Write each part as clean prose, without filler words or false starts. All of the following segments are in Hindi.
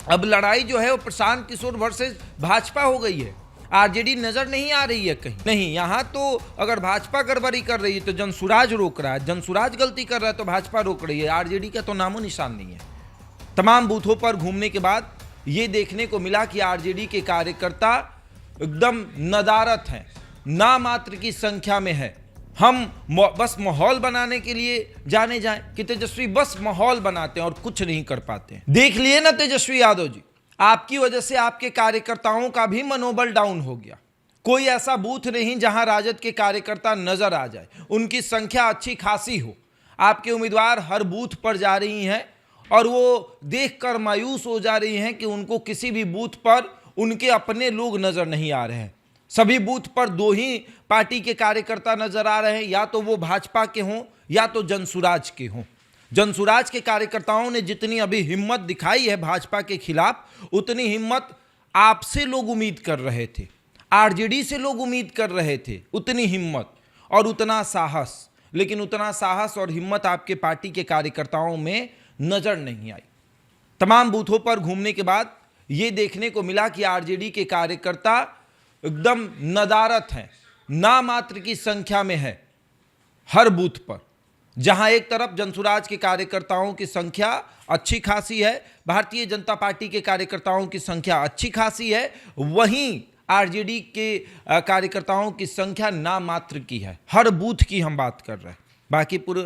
अब लड़ाई जो है वो प्रशांत किशोर वर्सेस भाजपा हो गई है। आरजेडी नजर नहीं आ रही है कहीं नहीं। यहां तो अगर भाजपा गड़बड़ी कर रही है तो जनसुराज रोक रहा है, जनसुराज गलती कर रहा है तो भाजपा रोक रही है। आरजेडी का तो नामो निशान नहीं है। तमाम बूथों पर घूमने के बाद ये देखने को मिला कि आरजेडी के कार्यकर्ता एकदम नदारत हैं, नामात्र की संख्या में है। हम बस माहौल बनाने के लिए जाने जाएं कि तेजस्वी बस माहौल बनाते हैं और कुछ नहीं कर पाते हैं। देख लिए ना तेजस्वी यादव जी, आपकी वजह से आपके कार्यकर्ताओं का भी मनोबल डाउन हो गया। कोई ऐसा बूथ नहीं जहां राजद के कार्यकर्ता नजर आ जाए, उनकी संख्या अच्छी खासी हो। आपके उम्मीदवार हर बूथ पर जा रही हैं और वो देखकर मायूस हो जा रही हैं कि उनको किसी भी बूथ पर उनके अपने लोग नजर नहीं आ रहे हैं। सभी बूथ पर दो ही पार्टी के कार्यकर्ता नजर आ रहे हैं, या तो वो भाजपा के हों या तो जनसुराज के हों। जनसुराज के कार्यकर्ताओं ने जितनी अभी हिम्मत दिखाई है भाजपा के खिलाफ, उतनी हिम्मत आपसे लोग उम्मीद कर रहे थे, आरजेडी से लोग उम्मीद कर रहे थे, उतनी हिम्मत और उतना साहस। लेकिन उतना साहस और हिम्मत आपके पार्टी के कार्यकर्ताओं में नजर नहीं आई। तमाम बूथों पर घूमने के बाद यह देखने को मिला कि आरजेडी के कार्यकर्ता एकदम नदारत हैं, नामात्र की संख्या में है हर बूथ पर। जहां एक तरफ जनसुराज के कार्यकर्ताओं की संख्या अच्छी खासी है, भारतीय जनता पार्टी के कार्यकर्ताओं की संख्या अच्छी खासी है, वहीं आरजेडी के कार्यकर्ताओं की संख्या नामात्र की है। हर बूथ की हम बात कर रहे हैं। बांकीपुर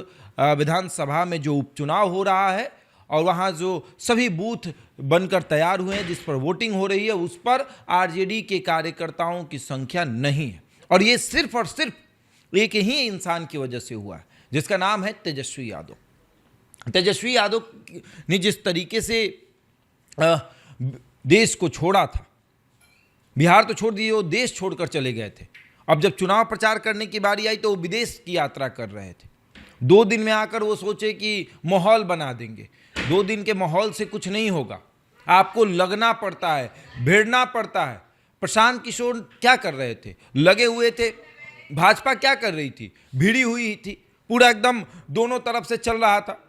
विधानसभा में जो उपचुनाव हो रहा है और वहां जो सभी बूथ बनकर तैयार हुए हैं जिस पर वोटिंग हो रही है, उस पर आरजेडी के कार्यकर्ताओं की संख्या नहीं है। और ये सिर्फ और सिर्फ एक ही इंसान की वजह से हुआ है, जिसका नाम है तेजस्वी यादव। तेजस्वी यादव ने जिस तरीके से देश को छोड़ा था, बिहार तो छोड़ दिए, वो देश छोड़कर चले गए थे। अब जब चुनाव प्रचार करने की बारी आई तो वो विदेश की यात्रा कर रहे थे। 2 दिन में आकर वो सोचे कि माहौल बना देंगे। 2 दिन के माहौल से कुछ नहीं होगा, आपको लगना पड़ता है, भिड़ना पड़ता है। प्रशांत किशोर क्या कर रहे थे? लगे हुए थे। भाजपा क्या कर रही थी? भिड़ी हुई थी। पूरा एकदम दोनों तरफ से चल रहा था।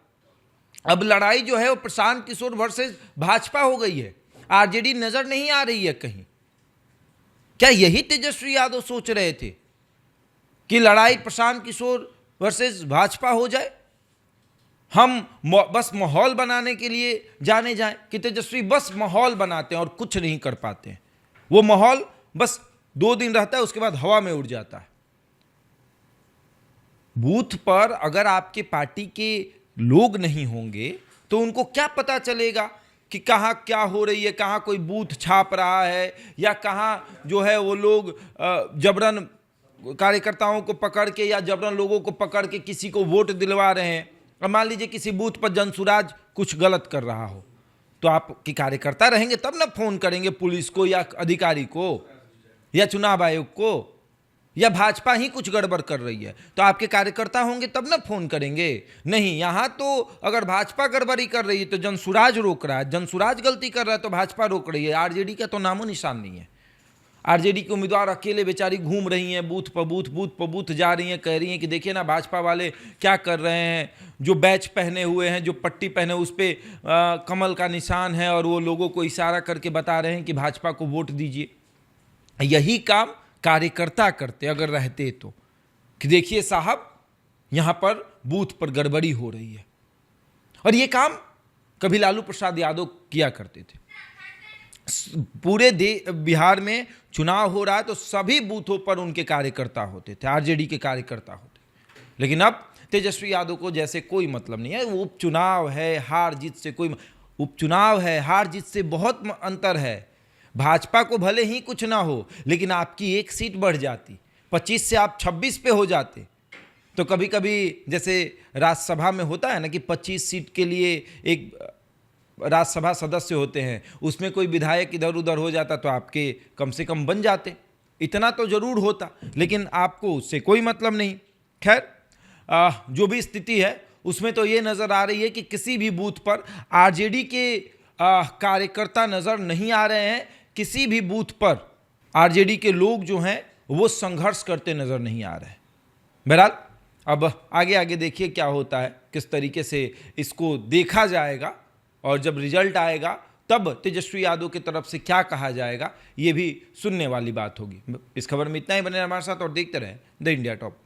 अब लड़ाई जो है वो प्रशांत किशोर वर्सेस भाजपा हो गई है। आरजेडी नजर नहीं आ रही है कहीं। क्या यही तेजस्वी यादव सोच रहे थे कि लड़ाई प्रशांत किशोर वर्सेस भाजपा हो जाए? हम बस माहौल बनाने के लिए जाने जाएं कि तेजस्वी बस माहौल बनाते हैं और कुछ नहीं कर पाते हैं। वो माहौल बस 2 दिन रहता है, उसके बाद हवा में उड़ जाता है। बूथ पर अगर आपके पार्टी के लोग नहीं होंगे तो उनको क्या पता चलेगा कि कहाँ क्या हो रही है, कहाँ कोई बूथ छाप रहा है, या कहाँ जो है वो लोग जबरन कार्यकर्ताओं को पकड़ के या जबरन लोगों को पकड़ के किसी को वोट दिलवा रहे हैं। अब मान लीजिए किसी बूथ पर जनसुराज कुछ गलत कर रहा हो, तो आपके कार्यकर्ता रहेंगे तब ना फोन करेंगे पुलिस को या अधिकारी को या चुनाव आयोग को, या भाजपा ही कुछ गड़बड़ कर रही है तो आपके कार्यकर्ता होंगे तब ना फोन करेंगे। नहीं, यहां तो अगर भाजपा गड़बड़ी कर रही है तो जनसुराज रोक रहा है, जनसुराज गलती कर रहा है तो भाजपा रोक रही है। आरजेडी का तो नामो निशान नहीं है। आरजेडी के उम्मीदवार अकेले बेचारी घूम रही हैं, बूथ पर बूथ जा रही हैं, कह रही हैं कि देखिए ना भाजपा वाले क्या कर रहे हैं। जो बैच पहने हुए हैं, जो पट्टी पहने, उस पर कमल का निशान है और वो लोगों को इशारा करके बता रहे हैं कि भाजपा को वोट दीजिए। यही काम कार्यकर्ता करते अगर रहते तो, कि देखिए साहब यहां पर बूथ पर गड़बड़ी हो रही है। और ये काम कभी लालू प्रसाद यादव किया करते थे। पूरे बिहार में चुनाव हो रहा है तो सभी बूथों पर उनके कार्यकर्ता होते थे, आरजेडी के कार्यकर्ता होते। लेकिन अब तेजस्वी यादव को जैसे कोई मतलब नहीं है। वो उपचुनाव है, हार जीत से कोई, उपचुनाव है, हार जीत से बहुत अंतर है। भाजपा को भले ही कुछ ना हो, लेकिन आपकी 1 सीट बढ़ जाती, 25 से आप 26 पे हो जाते। तो कभी कभी जैसे राज्यसभा में होता है ना कि 25 सीट के लिए एक राज्यसभा सदस्य होते हैं, उसमें कोई विधायक इधर उधर हो जाता तो आपके कम से कम बन जाते। इतना तो जरूर होता, लेकिन आपको उससे कोई मतलब नहीं। खैर, जो भी स्थिति है उसमें तो ये नज़र आ रही है कि किसी भी बूथ पर आरजेडी के कार्यकर्ता नज़र नहीं आ रहे हैं। किसी भी बूथ पर आरजेडी के लोग जो हैं वो संघर्ष करते नज़र नहीं आ रहे हैं। बहरहाल अब आगे आगे देखिए क्या होता है, किस तरीके से इसको देखा जाएगा, और जब रिजल्ट आएगा तब तेजस्वी यादव की तरफ से क्या कहा जाएगा, ये भी सुनने वाली बात होगी। इस खबर में इतना ही। बने हमारे साथ और देखते रहें द इंडिया टॉप।